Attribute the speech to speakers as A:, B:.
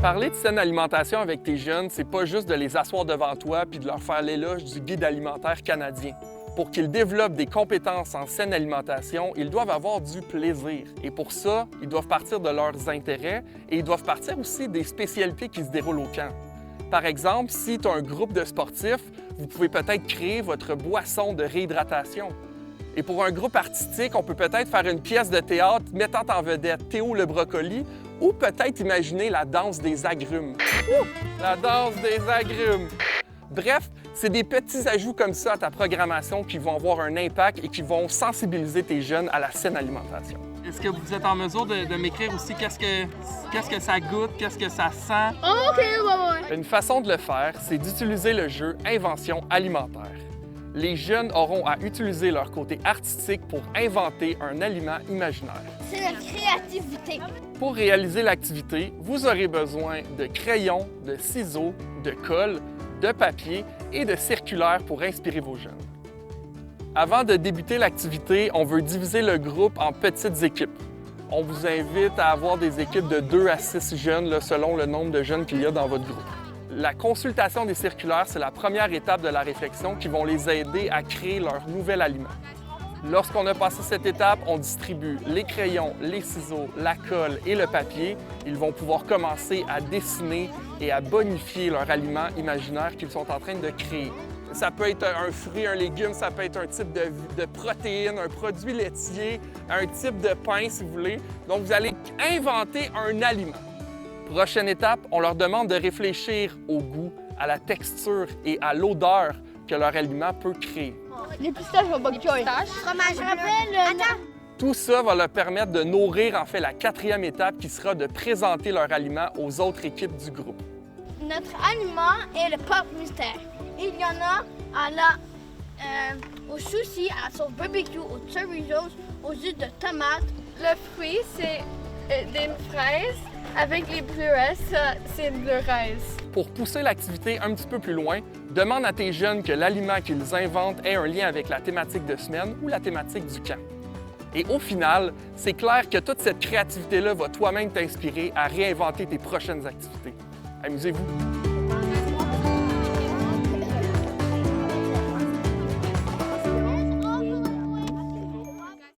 A: Parler de saine alimentation avec tes jeunes, c'est pas juste de les asseoir devant toi puis de leur faire l'éloge du guide alimentaire canadien. Pour qu'ils développent des compétences en saine alimentation, ils doivent avoir du plaisir. Et pour ça, ils doivent partir de leurs intérêts et ils doivent partir aussi des spécialités qui se déroulent au camp. Par exemple, si tu as un groupe de sportifs, vous pouvez peut-être créer votre boisson de réhydratation. Et pour un groupe artistique, on peut peut-être faire une pièce de théâtre mettant en vedette Théo le brocoli ou peut-être imaginer la danse des agrumes. Ouh! La danse des agrumes! Bref, c'est des petits ajouts comme ça à ta programmation qui vont avoir un impact et qui vont sensibiliser tes jeunes à la saine alimentation. Est-ce que vous êtes en mesure de m'écrire aussi qu'est-ce que ça goûte, qu'est-ce que ça sent?
B: OK, ouais.
A: Une façon de le faire, c'est d'utiliser le jeu Invention alimentaire. Les jeunes auront à utiliser leur côté artistique pour inventer un aliment imaginaire.
B: C'est la créativité.
A: Pour réaliser l'activité, vous aurez besoin de crayons, de ciseaux, de colle, de papier et de circulaires pour inspirer vos jeunes. Avant de débuter l'activité, on veut diviser le groupe en petites équipes. On vous invite à avoir des équipes de 2 à 6 jeunes là, selon le nombre de jeunes qu'il y a dans votre groupe. La consultation des circulaires, c'est la première étape de la réflexion qui vont les aider à créer leur nouvel aliment. Lorsqu'on a passé cette étape, on distribue les crayons, les ciseaux, la colle et le papier. Ils vont pouvoir commencer à dessiner et à bonifier leur aliment imaginaire qu'ils sont en train de créer. Ça peut être un fruit, un légume, ça peut être un type de protéine, un produit laitier, un type de pain si vous voulez. Donc vous allez inventer un aliment. Prochaine étape, on leur demande de réfléchir au goût, à la texture et à l'odeur que leur aliment peut créer.
B: Les pistaches au bok choy. Fromage bleu.
A: Tout ça va leur permettre de nourrir en fait la 4e étape qui sera de présenter leur aliment aux autres équipes du groupe.
B: Notre aliment est le pop mystère. Il y en a au sushi, à la sauce barbecue, aux chorizo, aux jus de tomate.
C: Le fruit, c'est des fraises. Avec les bleuets, c'est une bleuraise.
A: Pour pousser l'activité un petit peu plus loin, demande à tes jeunes que l'aliment qu'ils inventent ait un lien avec la thématique de semaine ou la thématique du camp. Et au final, c'est clair que toute cette créativité-là va toi-même t'inspirer à réinventer tes prochaines activités. Amusez-vous!